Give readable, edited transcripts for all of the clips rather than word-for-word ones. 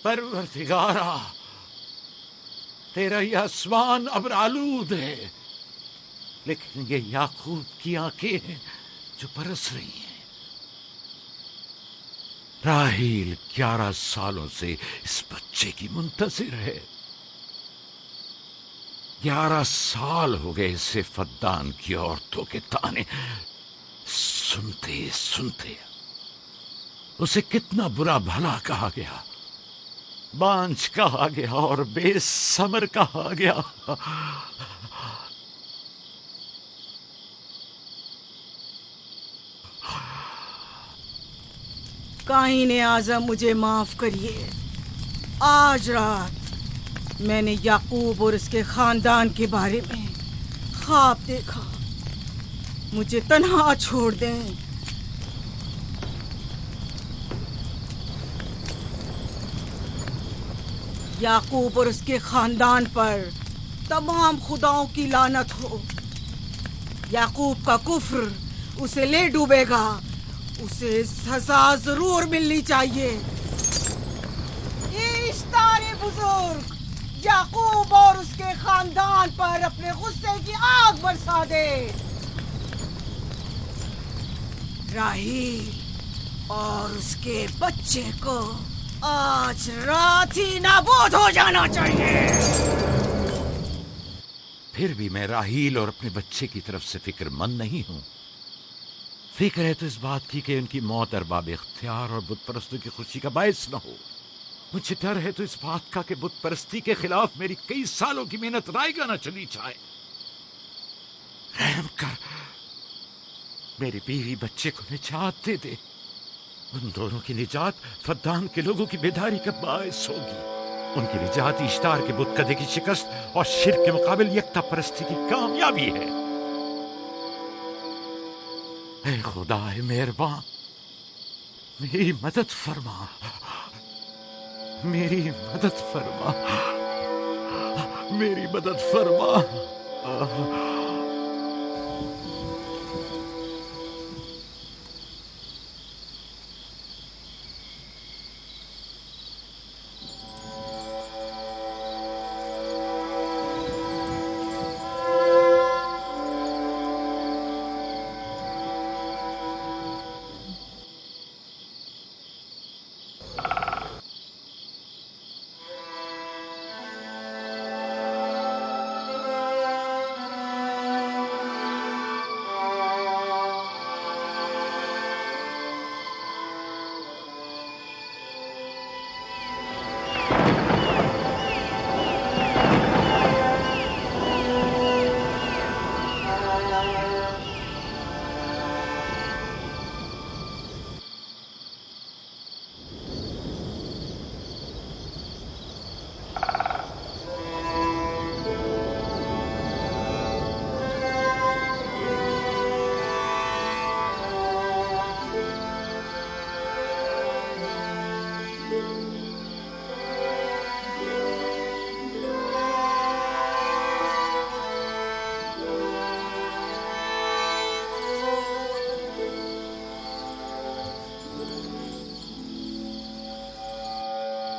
परवरदिगारा, तेरा यह आसमान अब्र आलूद है, लेकिन ये याकूब की आंखें हैं जो बरस रही हैं। राहील 11 सालों से इस बच्चे की मुंतजिर है। 11 साल हो गए इसे फद्दान की औरतों के ताने सुनते सुनते। उसे कितना बुरा भला कहा गया, बांझ कहा गया और बेसमर कहा गया। काईन आज़म, मुझे माफ करिए। आज रात मैंने याकूब और उसके खानदान के बारे में ख्वाब देखा। मुझे तन्हा छोड़ दें। याकूब और उसके खानदान पर तमाम खुदाओं की लानत हो। याकूब का कुफ्र उसे ले डूबेगा। उसे सजा जरूर मिलनी चाहिए। इश्तारे बुजुर्ग, याकूब और उसके खानदान पर अपने गुस्से की आग बरसा दे। राहील और उसके बच्चे को आज रात ही नाबूद हो जाना चाहिए। फिर भी मैं राहील और अपने बच्चे की तरफ से फिक्रमंद नहीं हूं। फिक्र है तो इस बात की कि उनकी मौत अरबाब इख्तियार और बुत परस्तों की खुशी का बायस न हो। मुझे डर है तो इस बात का कि बुत परस्ती के खिलाफ मेरी कई सालों की मेहनत रायगा न चली जाए। रहम कर, मेरी बीवी बच्चे को निजात दे दे। उन दोनों की निजात फद्दान के लोगों की बेदारी का बायस होगी। उनकी निजात इश्तार के बुत कदे की शिकस्त और शिर्क के मुकाबिल यकता परस्ती की कामयाबी है। ऐ खुदा है मेहरबान, मेरी मदद फरमा, मेरी मदद फरमा, मेरी मदद फरमा।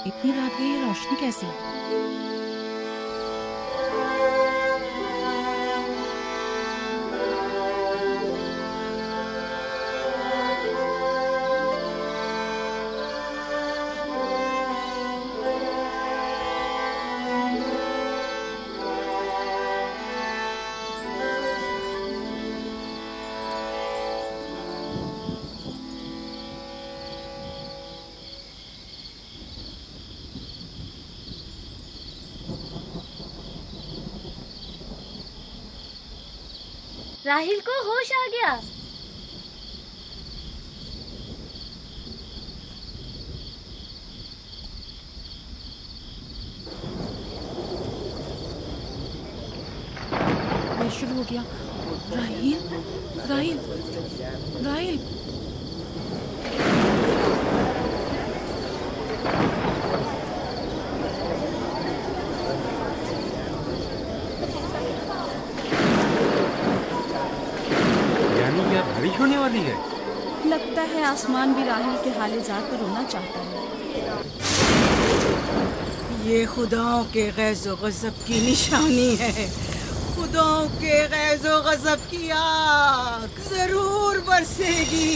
इतनी रात गई, ये रोशनी कैसी? राहील को होश आ गया। ये शुरू हो गया। राहील, राहील, राहील। बारिश होने वाली है। लगता है है आसमान भी राहिल के हाल-ए-ज़ात पर रोना चाहता है। ये खुदाओं के गैज़ो गज़ब की निशानी है। खुदाओं के गैज़ो गज़ब की आग जरूर बरसेगी।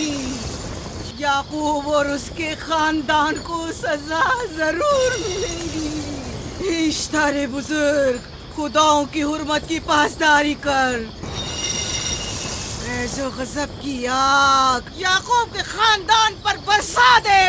याकूब और उसके खानदान को सजा जरूर मिलेगी। इश्तारे बुजुर्ग, खुदाओं की हुर्मत की पासदारी कर। गैज़ो गज़ब की आग याकूब के खानदान पर बरसा दे।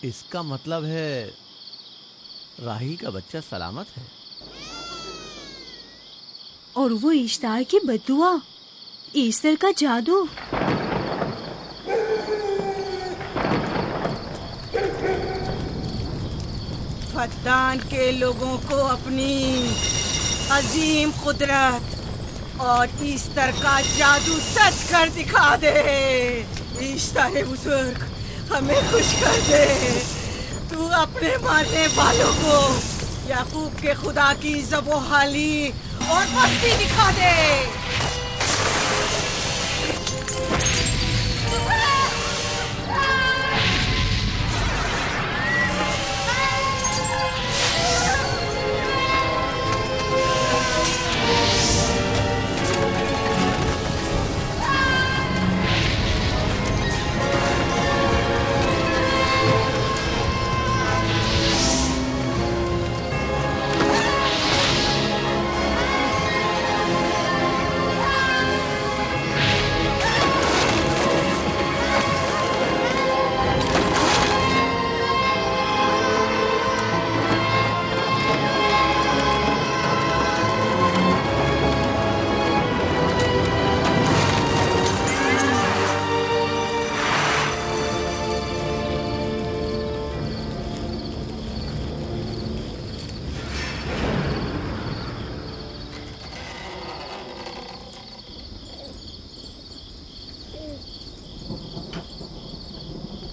इसका मतलब है राही का बच्चा सलामत है। और वो इश्तार की बद्दुआ, ईस्टर का जादू। फद्दान के लोगों को अपनी अजीम कुदरत और ईस्टर का जादू सच कर दिखा दे। ईस्टर बुजुर्ग, हमें खुश कर दे। तू अपने मारने वालों को याकूब के खुदा की ज़बो-हाली और मस्ती दिखा दे।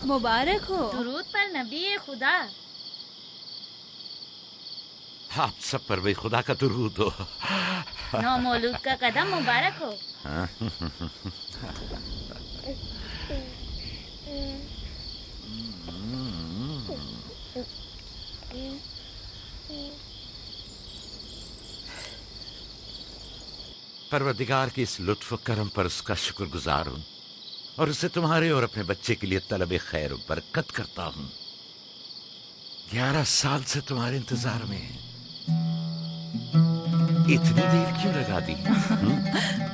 मुबारक हो। दुरूद पर नबी खुदा। आप सब पर भी खुदा का दुरूद हो। नौ मौलूद का कदम मुबारक हो। परवरदिगार की इस लुत्फ करम पर उसका शुक्रगुजार हूँ और उसे तुम्हारे और अपने बच्चे के लिए तलब खैर बरकत करता हूँ। 11 साल से तुम्हारे इंतजार में इतनी देर क्यों लगा दी?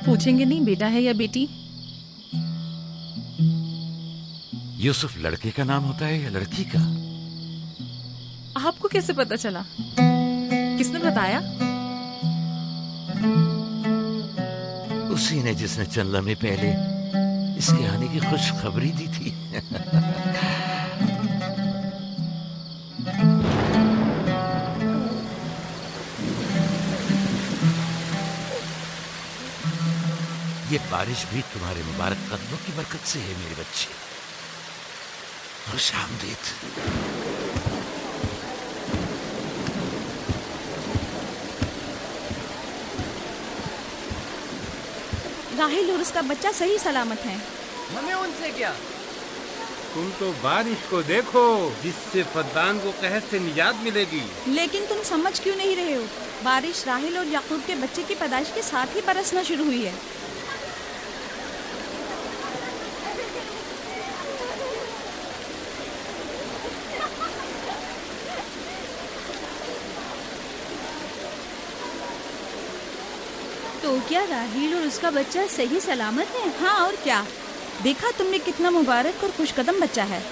पूछेंगे नहीं बेटा है या बेटी? यूसुफ लड़के का नाम होता है या लड़की का? आपको कैसे पता चला? किसने बताया? उसी ने जिसने चंद लम्हे पहले इसके आने की खुशखबरी दी थी। ये बारिश भी तुम्हारे मुबारक कदमों की बरकत से है मेरे बच्चे। खुश आमदीद। राहिल और उसका बच्चा सही सलामत हैं। हमें उनसे क्या? तुम तो बारिश को देखो जिससे फद्दान को कहर से निजात मिलेगी। लेकिन तुम समझ क्यों नहीं रहे हो? बारिश राहिल और याकूब के बच्चे की पैदाइश के साथ ही बरसना शुरू हुई है। तो क्या राहिल और उसका बच्चा सही सलामत है? हाँ और क्या। देखा तुमने कितना मुबारक और खुशकदम बच्चा है।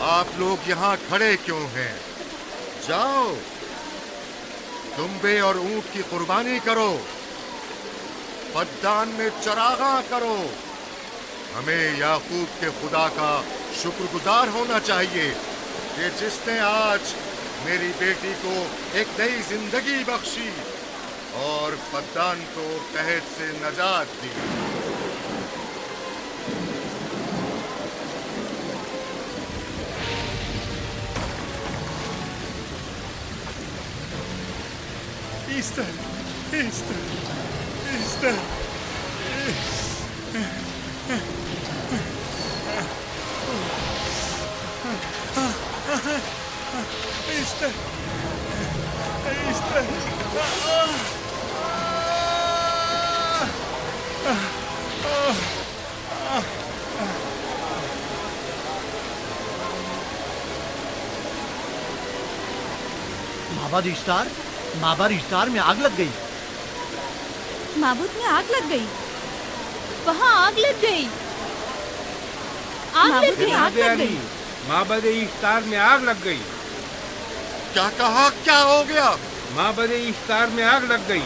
आप लोग यहाँ खड़े क्यों हैं? जाओ, दुम्बे और ऊंट की कुर्बानी करो, पद्दान में चरागा करो। हमें याकूब के खुदा का शुक्रगुजार होना चाहिए कि जिसने आज मेरी बेटी को एक नई जिंदगी बख्शी और पद्दान को कहत से नजात दी। Easter, Easter, Easter, Easter, Easter, माबाद इश्तार, माबाद इश्तार में आग लग गई। माबूद में आग लग गई। वहाँ आग लग गई। आग लग गई, आग लग गई। माबद इफ्तार में आग लग गई। क्या कहा? क्या हो गया? माबद इफ्तार में आग लग गई।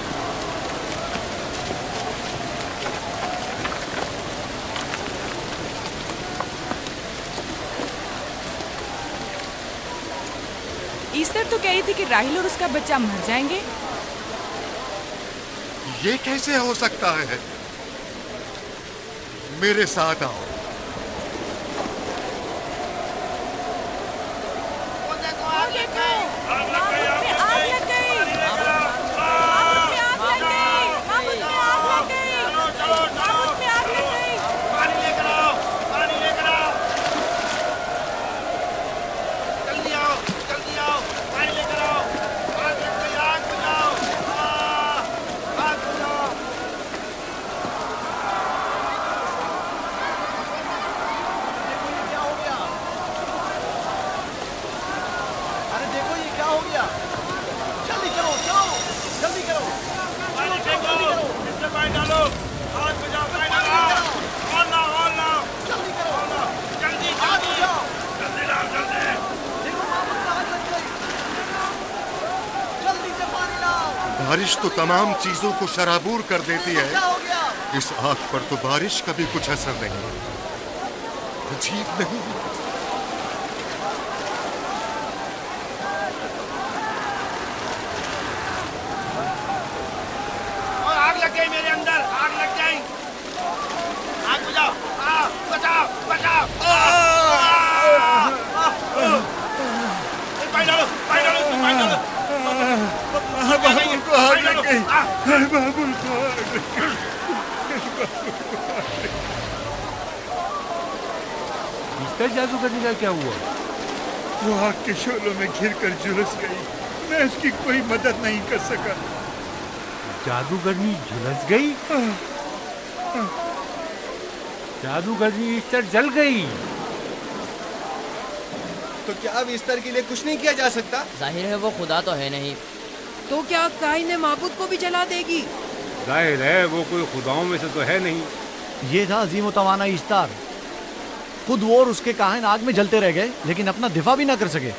ईस्टर तो कह रही थी कि राहिल और उसका बच्चा मर जाएंगे। ये कैसे हो सकता है? मेरे साथ आओ। बारिश तो तमाम चीजों को शराबूर कर देती है, इस आग पर तो बारिश का भी कुछ असर नहीं। अजीब नहीं? और आग लग गई मेरे अंदर, आग लग गई। आग बुझाओ, बचाओ, बचाओ। पानी डालो, पानी डालो, पानी डालो। बाबुल को आग लग गई। बाबुल को आग लग गई। ईस्टर जादूगरनी का क्या हुआ? वो आग के शोलों में घिरकर झुलस गई। मैं उसकी कोई मदद नहीं कर सका। जादूगरनी झुलस गई? जादूगरनी ईस्टर जल गई। तो क्या अब ईस्टर के लिए कुछ नहीं किया जा सकता? जाहिर है वो खुदा तो है नहीं। तो क्या काइन माबूद को भी जला देगी? जाहिर है वो कोई खुदाओं में से तो है नहीं। ये था अजीम व तवाना ईस्तार। खुद वो और उसके काहिन आग में जलते रह गए, लेकिन अपना दिफा भी ना कर सके।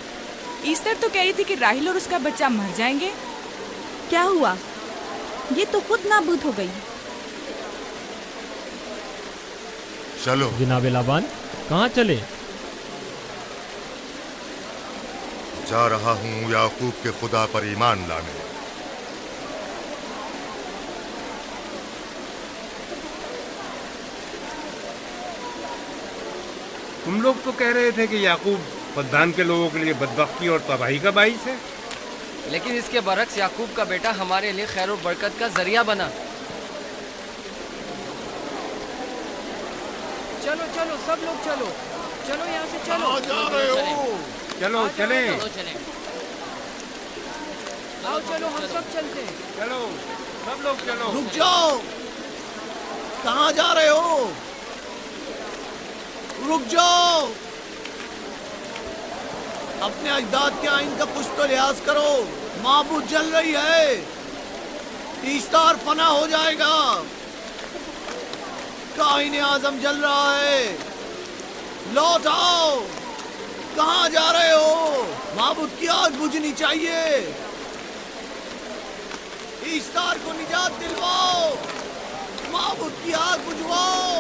ईस्टर तो कह रही थी कि राहिल और उसका बच्चा मर जाएंगे। क्या हुआ? ये तो खुद नाबूद हो गई। चलो जनाब लाबान, कहाँ चले? जा रहा हूँ याकूब के खुदा पर ईमान लाने। तुम लोग तो कह रहे थे कि याकूब पद्दान के लोगों के लिए बदबख्ती और तबाही का बाइस है। लेकिन इसके बरक्स याकूब का बेटा हमारे लिए खैर और बरकत का जरिया बना। चलो चलो सब लोग चलो, चलो यहाँ से चलो। जा रहे हो? चलो चले। आओ चलो, हम सब चलते हैं। चलो सब लोग चलो। रुक जाओ, कहाँ जा रहे हो? रुक जाओ। अपने अजदाद के आइन का कुछ तो लिहाज करो। माबूद जल रही है, ईस्तार फना हो जाएगा। काइन आजम जल रहा है, लौट आओ। कहाँ जा रहे हो? माबूद की आग बुझनी चाहिए। ईस्तार को निजात दिलवाओ, माबूद की आग बुझवाओ।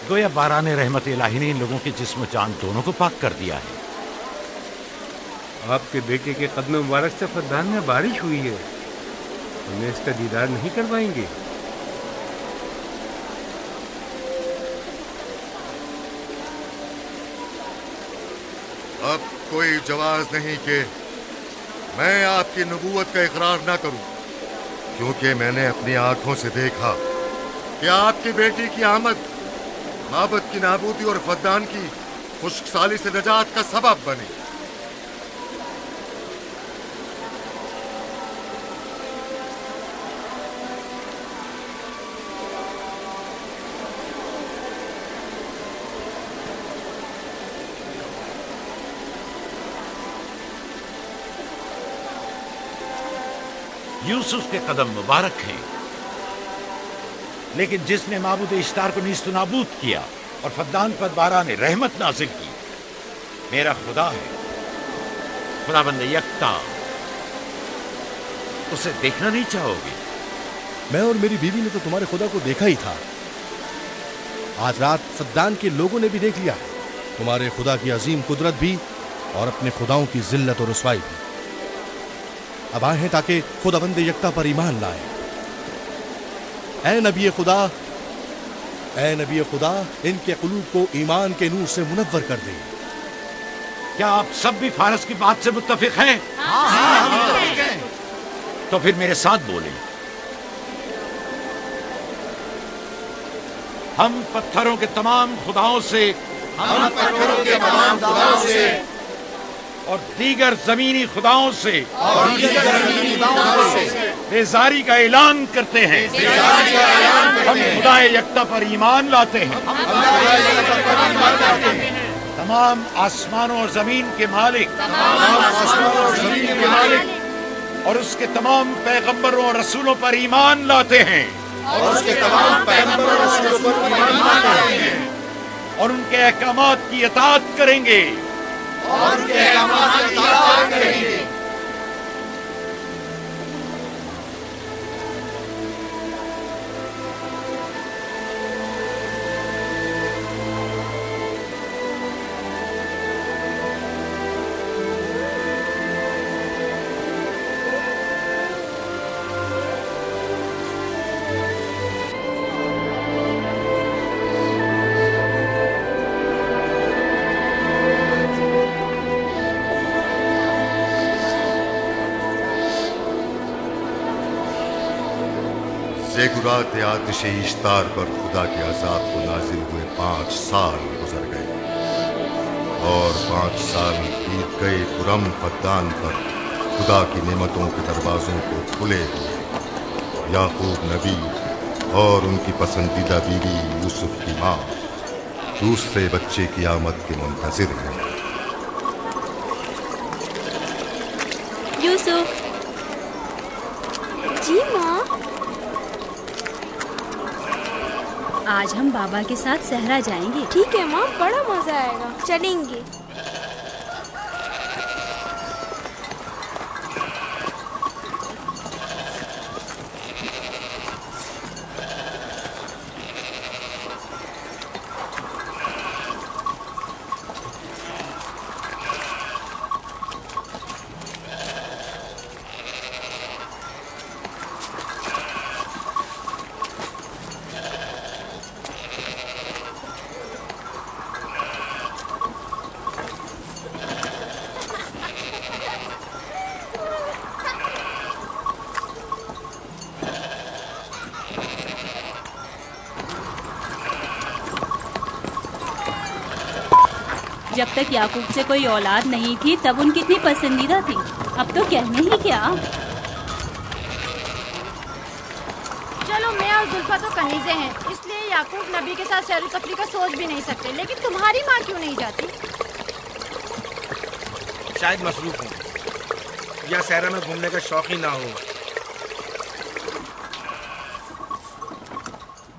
गोया बाराने रहमत इलाही ने इन लोगों के जिस्म जान दोनों को पाक कर दिया है। आपके बेटे के कदम मुबारक से फद्दान में बारिश हुई है, हमें इसका दीदार नहीं करवाएंगे? अब कोई जवाज नहीं कि मैं आपकी नबूवत का इकरार ना करूं, क्योंकि मैंने अपनी आंखों से देखा कि आपकी बेटी की आमद माबद की नाबूदी और फद्दान की खुश्कसाली से निजात का सबब बनी। यूसुफ के कदम मुबारक हैं, लेकिन जिसने माबूद इश्तार को नीस्त नाबूद किया और फद्दान पर बारा ने रहमत नाजिल की, मेरा खुदा है, खुदाबंद यकता। उसे देखना नहीं चाहोगे? मैं और मेरी बीवी ने तो तुम्हारे खुदा को देखा ही था। आज रात फद्दान के लोगों ने भी देख लिया है, तुम्हारे खुदा की अजीम कुदरत भी और अपने खुदाओं की जिल्लत और रुसवाई भी। अब आए हैं ताकि खुदाबंद यकता पर ईमान लाए। ऐ नबी खुदा, इनके कुलूब को ईमान के नूर से मुनव्वर कर दे। क्या आप सब भी फारस की बात से मुत्तफिक हैं? हाँ, हम मुत्तफिक हैं। तो फिर मेरे साथ बोलें। हम पत्थरों के तमाम खुदाओं से और दीगर जमीनी खुदाओं से बेजारी का ऐलान करते हैं। हम खुदाए यकता पर ईमान लाते हैं। तमाम आसमानों और जमीन के मालिक और उसके तमाम पैगंबरों और रसूलों पर ईमान लाते हैं और उनके अहकामात की इताअत करेंगे। ज़ेगुरात आतिश इश्तार पर खुदा के अजाब को नाजिल हुए 5 साल गुजर गए और 5 साल बीत गए पुरम फद्दान पर खुदा की नेमतों के दरवाजों को खुले हुए। याकूब नबी और उनकी पसंदीदा बीवी यूसुफ की माँ दूसरे बच्चे की आमद के मुंतजिर हैं। यूसुफ। जी माँ। आज हम बाबा के साथ सहरा जाएंगे। ठीक है माँ, बड़ा मजा आएगा, चलेंगे। जब तक याकूब से कोई औलाद नहीं थी तब उनकी इतनी पसंदीदा थी, अब तो कहने ही क्या। चलो मैं और जुल्फा तो कनीज़े हैं, इसलिए याकूब नबी के साथ सैर तफरी का सोच भी नहीं सकते, लेकिन तुम्हारी माँ क्यों नहीं जाती? शायद मसरूफ हूँ या सहरा में घूमने का शौक ही ना हो,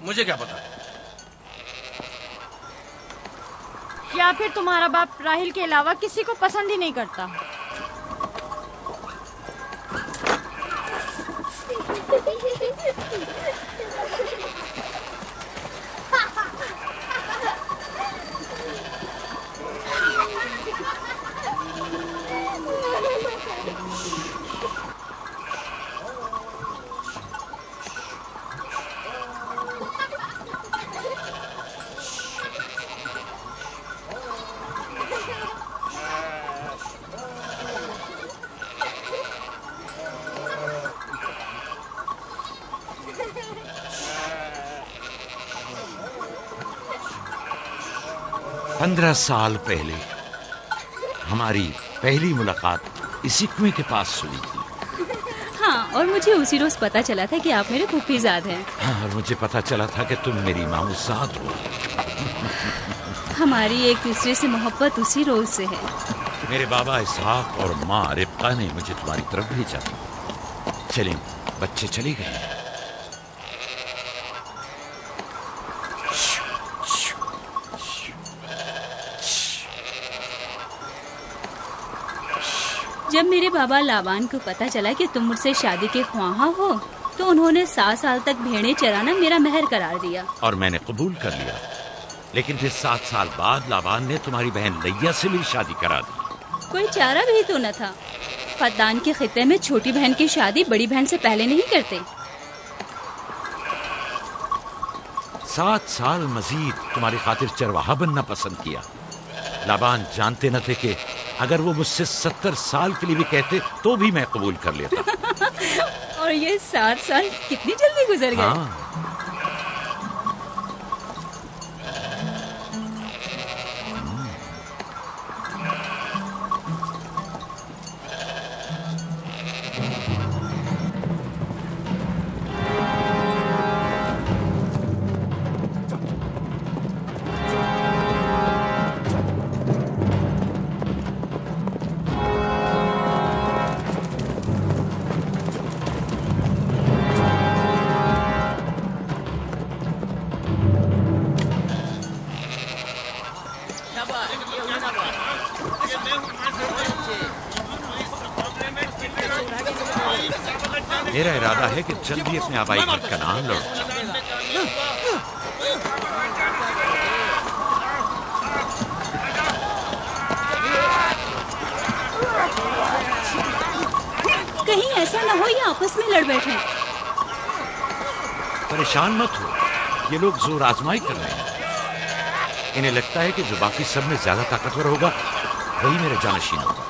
मुझे क्या पता। या फिर तुम्हारा बाप राहिल के अलावा किसी को पसंद ही नहीं करता। पंद्रह साल पहले हमारी पहली मुलाकात इसी कुएं के पास हुई थी। हाँ, और मुझे उसी रोज पता चला था कि आप मेरे फूफीजाद हैं। हाँ, और मुझे पता चला था कि तुम मेरी मामूजाद हो। हमारी एक दूसरे से मोहब्बत उसी रोज से है। मेरे बाबा इसहाक और माँ रिब्का ने मुझे तुम्हारी तरफ भेजा। चलें, बच्चे चले गए। जब मेरे बाबा लाबान को पता चला कि तुम मुझसे शादी के ख्वाहा हो, तो उन्होंने 7 साल तक भेड़ें चराना मेरा महर करार दिया। और मैंने कबूल कर लिया। लेकिन फिर 7 साल बाद लाबान ने तुम्हारी बहन लैया से मेरी शादी करा दी। कोई चारा भी तो न था। फद्दान के खित्ते में छोटी बहन की शादी बड़ी बहन से पहले नहीं करते। 7 साल मजीद तुम्हारी खातिर चरवाहा बनना पसंद किया। लाबान जानते न थे कि अगर वो मुझसे 70 साल के लिए भी कहते तो भी मैं कबूल कर लेता। और ये 7 साल कितनी जल्दी गुजर गए। हाँ। मेरा इरादा है कि जल्दी अपने आबाई घर का नाम लौट जाऊं। कहीं ऐसा ना हो ये आपस में लड़ बैठे। परेशान मत हो, ये लोग जोर आजमाई कर रहे हैं। इन्हें लगता है कि जो बाकी सब में ज्यादा ताकतवर होगा वही मेरा जानशीन होगा।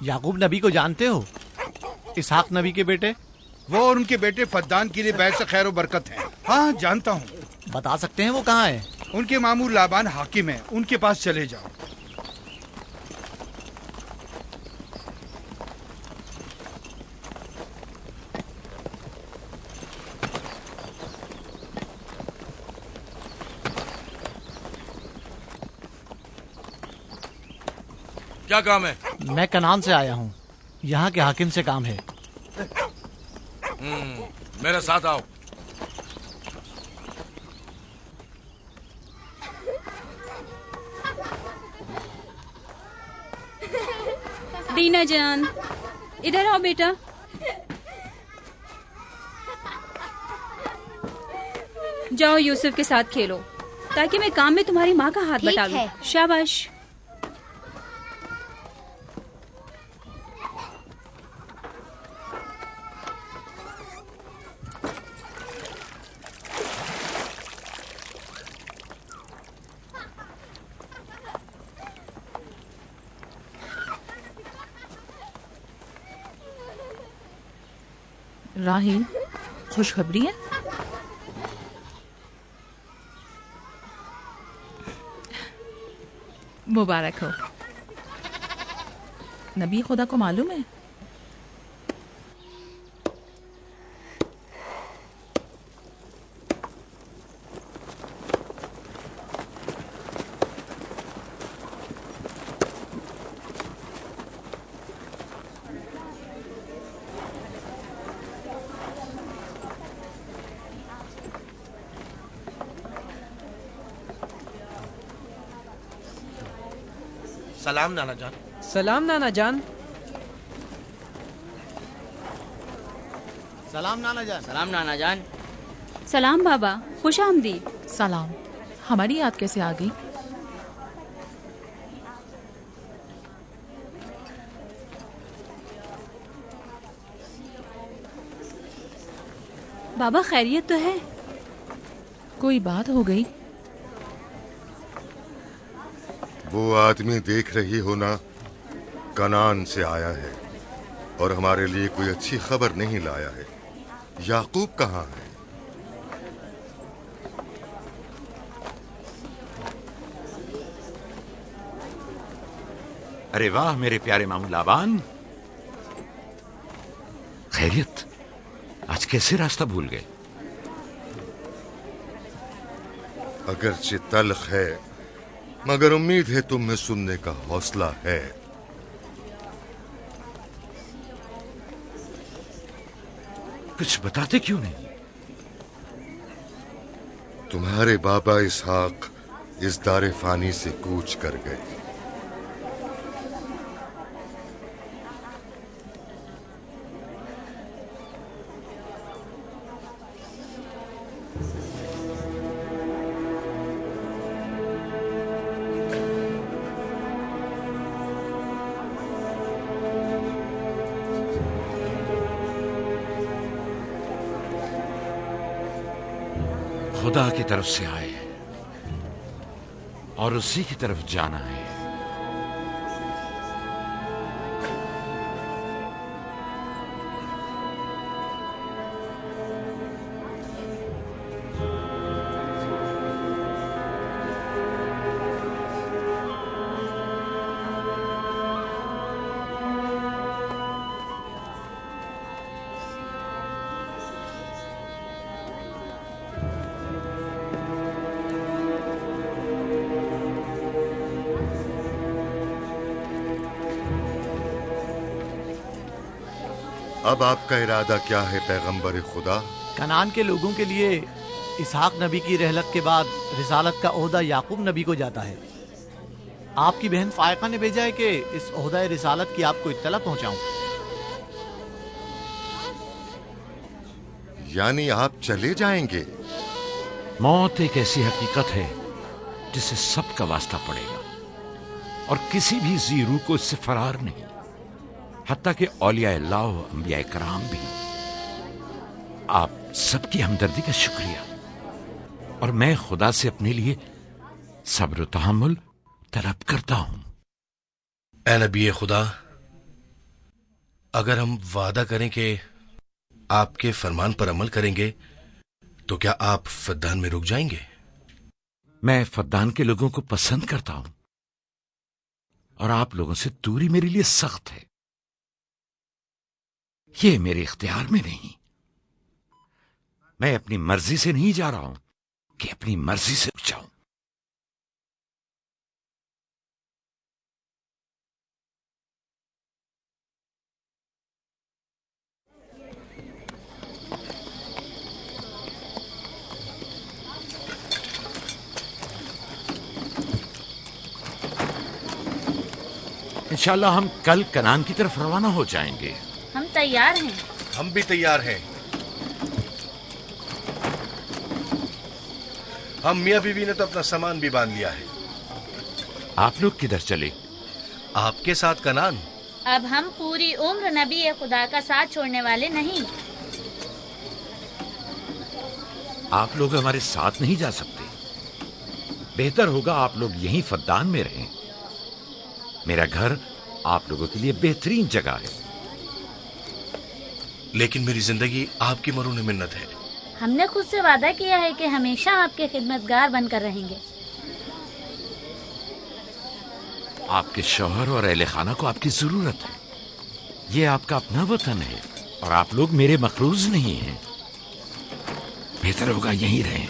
याकूब नबी को जानते हो? इसहाक नबी के बेटे। वो और उनके बेटे फद्दान के लिए बैस खैर बरकत है। हाँ जानता हूँ। बता सकते हैं वो कहाँ है? उनके मामू लाबान हाकिम है, उनके पास चले जाओ। क्या काम है? मैं कनान से आया हूँ, यहाँ के हाकिम से काम है। मेरे साथ आओ। दीना जान, इधर आओ बेटा। जाओ यूसुफ के साथ खेलो, ताकि मैं काम में तुम्हारी माँ का हाथ बटा लूं। शाबाश। राहील, खुशखबरी है? मुबारक हो। नबी खुदा को मालूम है? सलाम नाना जान। सलाम नाना जान। सलाम नाना जान। सलाम नाना जान। सलाम बाबा, खुश आमदीद। सलाम। हमारी याद कैसे आ गई? बाबा खैरियत तो है? कोई बात हो गई? वो आदमी देख रही हो ना, कनान से आया है और हमारे लिए कोई अच्छी खबर नहीं लाया है। याकूब कहाँ है? अरे वाह मेरे प्यारे मामू लाबान, खैरियत? आज कैसे रास्ता भूल गए? अगरचे तल्ख है, मगर उम्मीद है तुम में सुनने का हौसला है। कुछ बताते क्यों नहीं? तुम्हारे बाबा इसहाक इस दारे फानी से कूच कर गए। खुदा की तरफ से आए और उसी की तरफ जाना है। अब आपका इरादा क्या है पैगंबर खुदा? कनान के लोगों के लिए इसहाक नबी की रहलत के बाद रिसालत का ओहदा याकूब नबी को जाता है। आपकी बहन फायका ने भेजा है कि इस ओहदा रिसालत की आपको इत्तला पहुंचाऊं। यानी आप चले जाएंगे? मौत एक ऐसी हकीकत है जिससे सबका वास्ता पड़ेगा और किसी भी जी रूह को इससे फरार नहीं, हत्ता कि औलिया अल्लाह व अंबिया कराम भी। आप सबकी हमदर्दी का शुक्रिया, और मैं खुदा से अपने लिए सब्र तहम्मुल तलब करता हूं। ए नबी खुदा, अगर हम वादा करें कि आपके फरमान पर अमल करेंगे तो क्या आप फद्दान में रुक जाएंगे? मैं फद्दान के लोगों को पसंद करता हूं और आप लोगों से दूरी मेरे लिए सख्त है। ये मेरे इख्तियार में नहीं। मैं अपनी मर्जी से नहीं जा रहा हूं कि अपनी मर्जी से रुक जाऊं। इंशाल्लाह हम कल कनान की तरफ रवाना हो जाएंगे। हम तैयार हैं। हम भी तैयार हैं। हम मियां बीवी ने तो अपना सामान भी बांध लिया है। आप लोग किधर चले? आपके साथ कनान। अब हम पूरी उम्र नबी खुदा का साथ छोड़ने वाले नहीं। आप लोग हमारे साथ नहीं जा सकते। बेहतर होगा आप लोग यहीं फद्दान में रहें। मेरा घर आप लोगों के लिए बेहतरीन जगह है। लेकिन मेरी जिंदगी आपकी मरून मिन्नत है। हमने खुद से वादा किया है कि हमेशा आपके खिदमतगार बनकर रहेंगे। आपके शौहर और अहले खाना को आपकी जरूरत है। ये आपका अपना वतन है और आप लोग मेरे मखरूज नहीं हैं। बेहतर होगा यहीं रहें।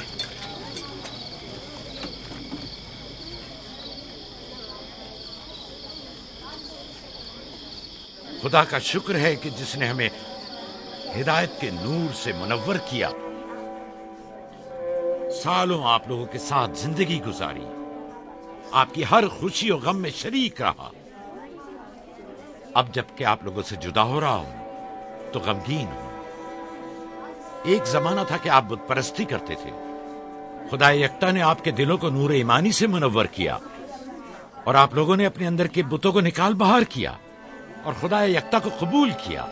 खुदा का शुक्र है कि जिसने हमें हिदायत के नूर से मुनव्वर किया। सालों आप लोगों के साथ जिंदगी गुजारी, आपकी हर खुशी और गम में शरीक रहा। अब जबकि आप लोगों से जुदा हो रहा हूं तो गमगीन हूं। एक जमाना था कि आप बुत परस्ती करते थे। खुदा यकता ने आपके दिलों को नूर ईमानी से मुनव्वर किया और आप लोगों ने अपने अंदर के बुतों को निकाल बाहर किया और खुदा यकता को कबूल किया।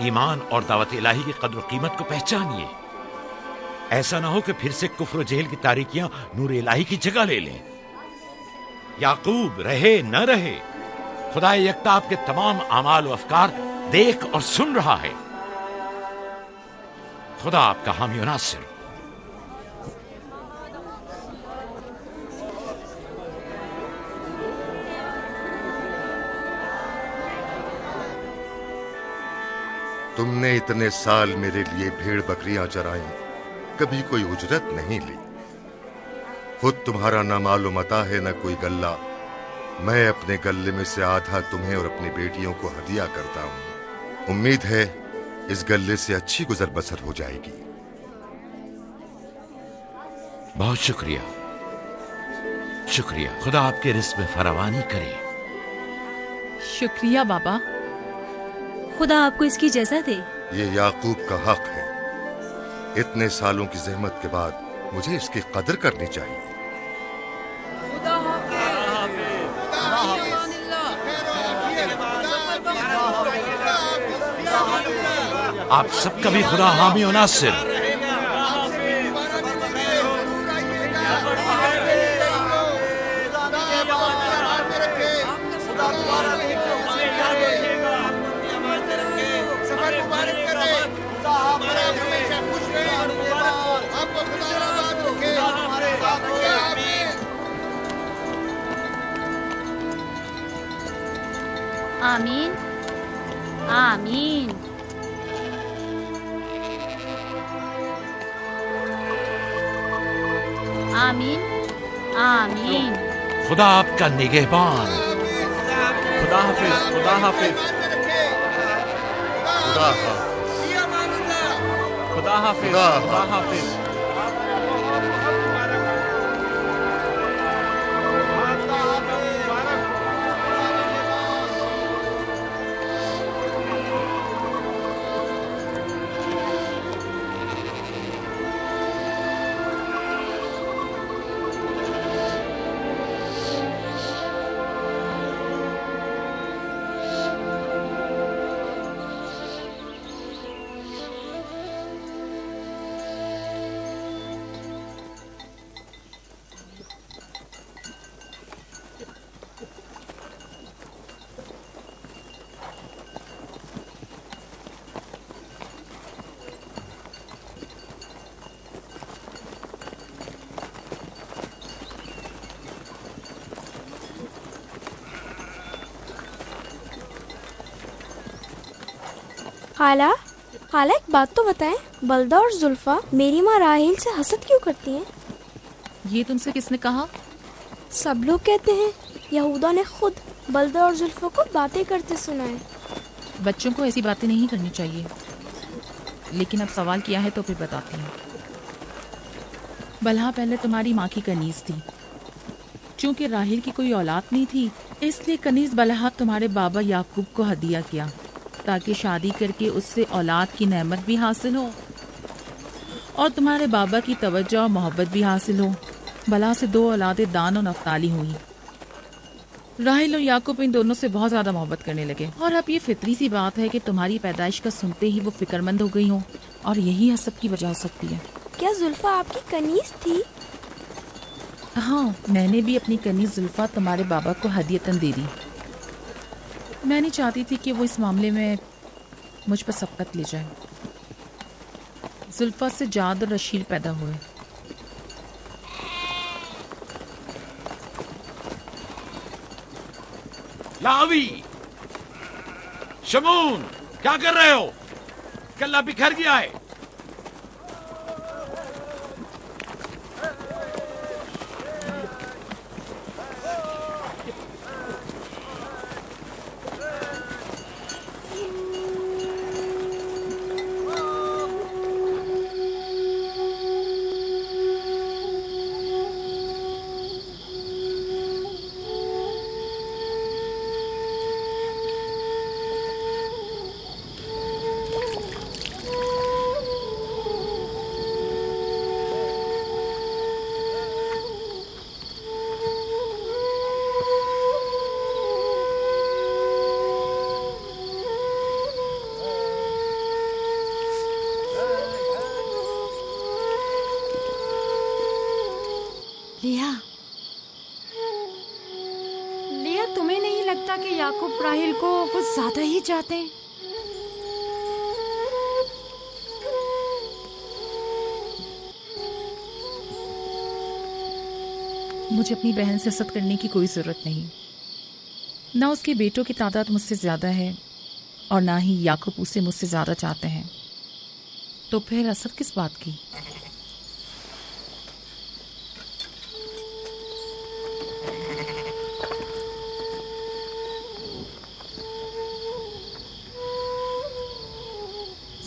ईमान और दावत इलाही की कद्र कीमत को पहचानिए। ऐसा ना हो कि फिर से कुफ्र और जेल की तारीकियां नूर इलाही की जगह ले लें। याकूब रहे न रहे, खुदा यकता आपके तमाम आमाल और अफकार देख और सुन रहा है। खुदा आपका हामी और नासिर। तुमने इतने साल मेरे लिए भेड़ बकरियां चराई, कभी कोई उजरत नहीं ली। खुद तुम्हारा ना मालूम अता है न कोई गल्ला। मैं अपने गल्ले में से आधा तुम्हें और अपनी बेटियों को हदिया करता हूं। उम्मीद है इस गल्ले से अच्छी गुजर बसर हो जाएगी। बहुत शुक्रिया, शुक्रिया। खुदा आपके रिस्क में फरावानी करे। शुक्रिया बाबा। खुदा आपको इसकी जज़ा दे। ये याकूब का हक है। इतने सालों की जहमत के बाद मुझे इसकी कदर करनी चाहिए। आप सबका भी खुदा हामी और नासिर। आमीन आमीन। आमीन आमीन। खुदा आपका निगहबान। खुदा हाफिज, खुदा हाफिज, खुदा हाफिज, खुदा हाफिज, खुदा हाफिज। खाला खाला एक बात तो बताएं, बलदा और जुल्फा मेरी माँ राहिल से हसद क्यों करती हैं? ये तुमसे किसने कहा? सब लोग कहते हैं यहूदा ने खुद बलदा और जुल्फा को बातें करते सुना है। बच्चों को ऐसी बातें नहीं करनी चाहिए, लेकिन अब सवाल किया है तो फिर बताती हूँ। बलहा पहले तुम्हारी माँ की कनीज थी। चूंकि राहिल की कोई औलाद नहीं थी, इसलिए कनीज बलहा तुम्हारे बाबा याकूब को हदिया किया, ताकि शादी करके उससे औलाद की नेमत भी हासिल हो और तुम्हारे बाबा की तवज्जो और मोहब्बत भी हासिल हो। बलहा से 2 औलादे दान और नफ्ताली हुई। राहिल और याकूब इन दोनों से बहुत ज्यादा मोहब्बत करने लगे, और अब ये फितरी सी बात है कि तुम्हारी पैदाइश का सुनते ही वो फिक्रमंद हो गई हो, और यही हसद की वजह हो सकती है। क्या जुल्फा आपकी कनीज थी? हाँ, मैंने भी अपनी कनीज जुल्फा तुम्हारे बाबा को हदियतन दे दी। मैं नहीं चाहती थी कि वो इस मामले में मुझ पर सबकत ले जाए। जुल्फा से जाद और रशील पैदा हुए। लावी, शमून, क्या कर रहे हो? कल्ला बिखर गया है। लिया, तुम्हें नहीं लगता कि याकूब राहिल को कुछ ज्यादा ही चाहते हैं? मुझे अपनी बहन से हसद करने की कोई जरूरत नहीं। ना उसके बेटों की तादाद मुझसे ज्यादा है और ना ही याकूब उसे मुझसे ज्यादा चाहते हैं, तो फिर हसद किस बात की?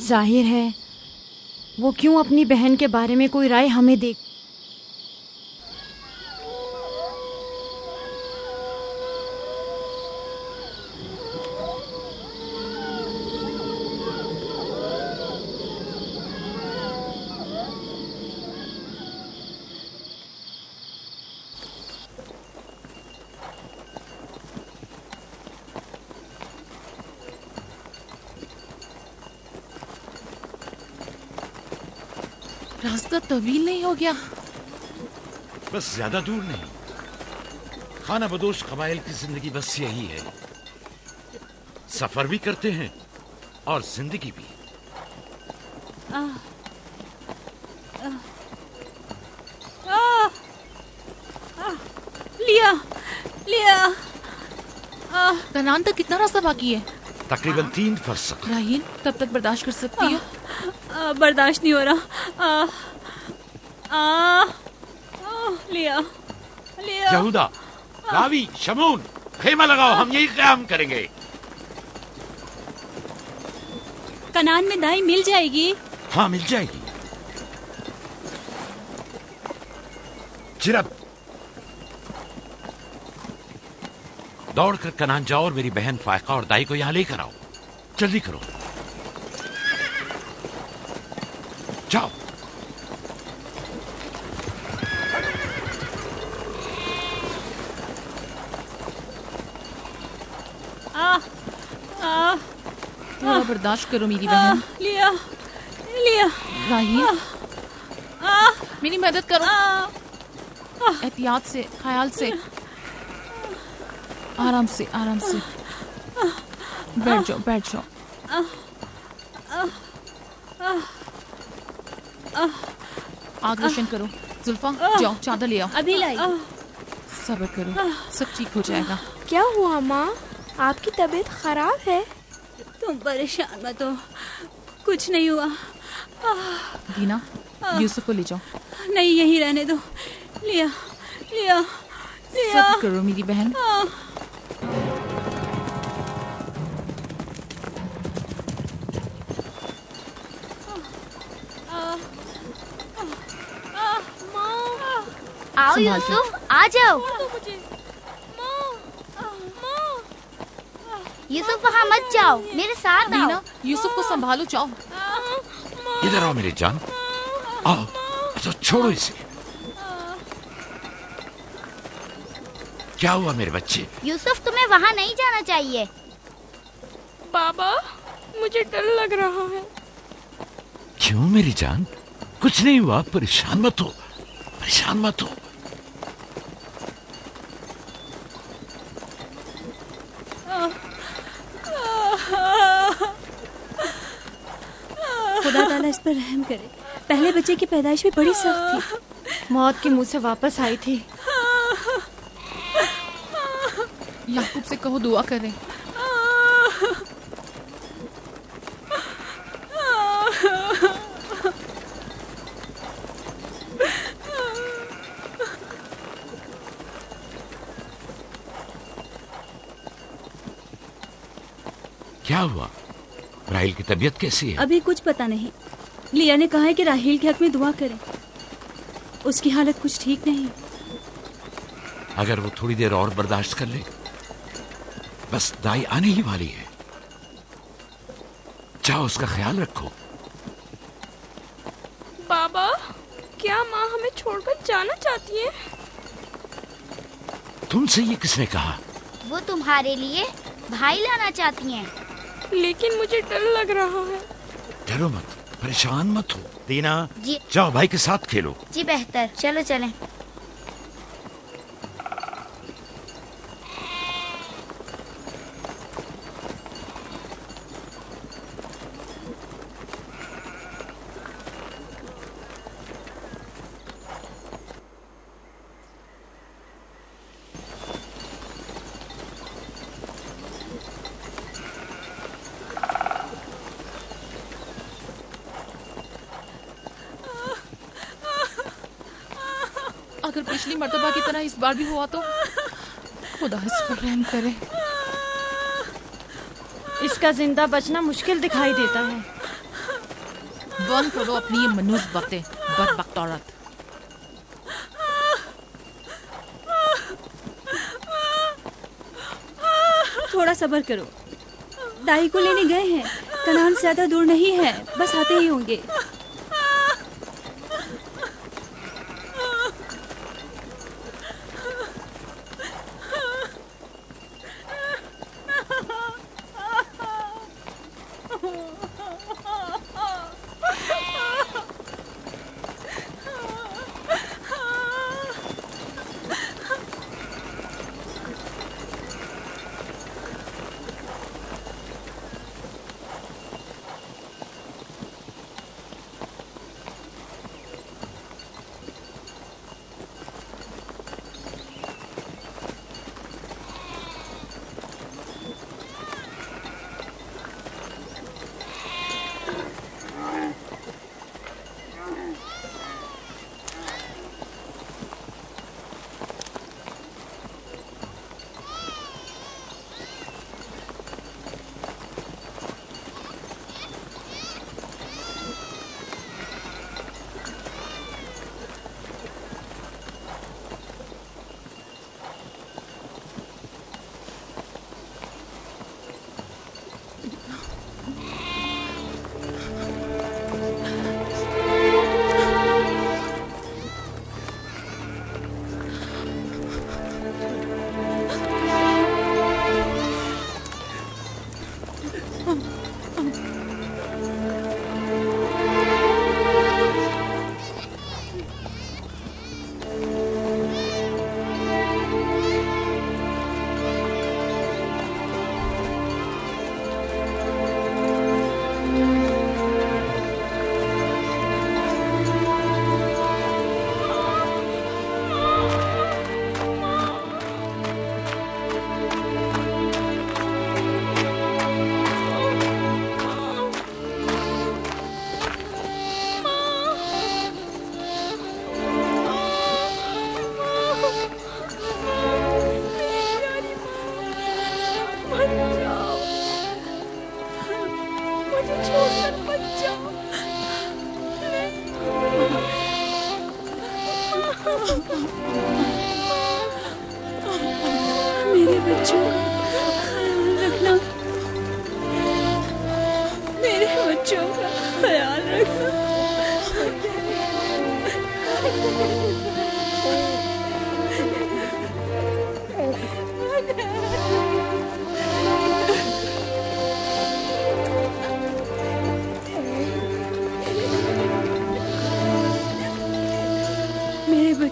जाहिर है वो क्यों अपनी बहन के बारे में कोई राय हमें दे। रास्ता तवील नहीं हो गया? बस ज्यादा दूर नहीं। खाना बदोश कबाइल की जिंदगी बस यही है, सफर भी करते हैं और जिंदगी भी। लिया कनान तक कितना रास्ता बाकी है? तकरीबन 3 फरसख। राहिल, तब तक बर्दाश्त कर सकती हो? बर्दाश्त नहीं हो रहा। लिया यहूदा, रावी, शमून, खेमा लगाओ, हम यही क़याम करेंगे। कनान में दाई मिल जाएगी? हाँ, मिल जाएगी। जिरब, दौड़ कर कनान जाओ और मेरी बहन फायका और दाई को यहां लेकर आओ। जल्दी करो, जाओ। थोड़ा बर्दाश्त करो मेरी बहन। लिया राहिल, मेरी मदद करो। एहतियात से, ख्याल से, आराम से, आराम से। बैठ जाओ, बैठ जाओ। आग रोशन करो। जुल्फा, जाओ चादर ले आओ। अभी लाई। सब्र करो, सब ठीक हो जाएगा। क्या हुआ माँ? आपकी तबीयत खराब है? तुम परेशान मत हो, कुछ नहीं हुआ। दीना, यूसुफ को ले जाओ। नहीं, यहीं रहने दो। लिया लिया लिया। सब्र करो मेरी बहन। आओ यूसुफ, आ जाओ। यूसुफ वहाँ मत जाओ, मेरे साथ आओ। दीना, यूसुफ को संभालो, जाओ। इधर आओ मेरी जान, आओ। तो छोड़ो इसे। क्या हुआ मेरे बच्चे? यूसुफ, तुम्हें वहाँ नहीं जाना चाहिए। बाबा, मुझे डर लग रहा है। क्यों मेरी जान? कुछ नहीं हुआ, परेशान मत हो, परेशान मत हो। खुदा ताला इस पर रहम करे। पहले बच्चे की पैदाइश भी बड़ी सख्त थी। मौत के मुंह से वापस आई थी। याकूब से कहो दुआ करें। क्या हुआ? राहिल की तबीयत कैसी है? अभी कुछ पता नहीं। लिया ने कहा है कि राहिल के हक में दुआ करें। उसकी हालत कुछ ठीक नहीं। अगर वो थोड़ी देर और बर्दाश्त कर ले, बस दाई आने ही वाली है। जाओ, उसका ख्याल रखो। बाबा, क्या माँ हमें छोड़कर जाना चाहती है? तुमसे ये किसने कहा? वो तुम्हारे लिए भाई लाना चाहती हैं। लेकिन मुझे डर लग रहा है। डरो मत, परेशान मत हो। दीना जी। जाओ भाई के साथ खेलो। जी बेहतर, चलो चलें। अगर पिछली मर्तबा की तरह इस बार भी हुआ तो खुदा इस पर रहम करे। इसका जिंदा बचना मुश्किल दिखाई देता है। बंद करो अपनी ये मनूस बातें, बदबख्त औरत। थोड़ा सब्र करो। दाई को लेने गए हैं। कनान ज्यादा दूर नहीं है, बस आते ही होंगे।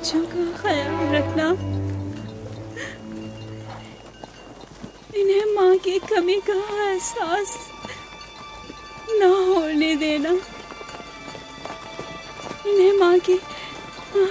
बच्चों का ख्याल रखना, इन्हें माँ की कमी का एहसास ना होने देना, इन्हें माँ की माँ